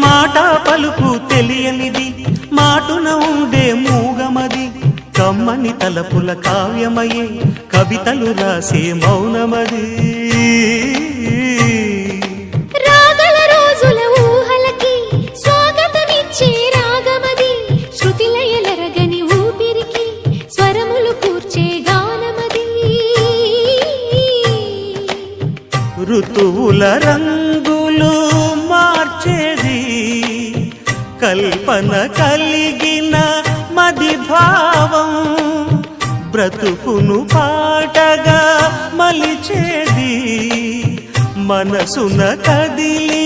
మాట పలుకు తెలియనిది మాటున ఉండే మూగమది కమ్మని తలపుల కావ్యమయే కవితలు రాసే మౌనమది రాగల రోజుల ఊహలకి స్వాగతమిచ్చే రాగమది శృతిలయలరగని ఊపిరికి స్వరములు కూర్చే గానమది ఋతువుల రంగులు మార్చేది కల్పన కలిగిన మది భావం బ్రతుకును పాటగా మలిచేది మనసున కదిలి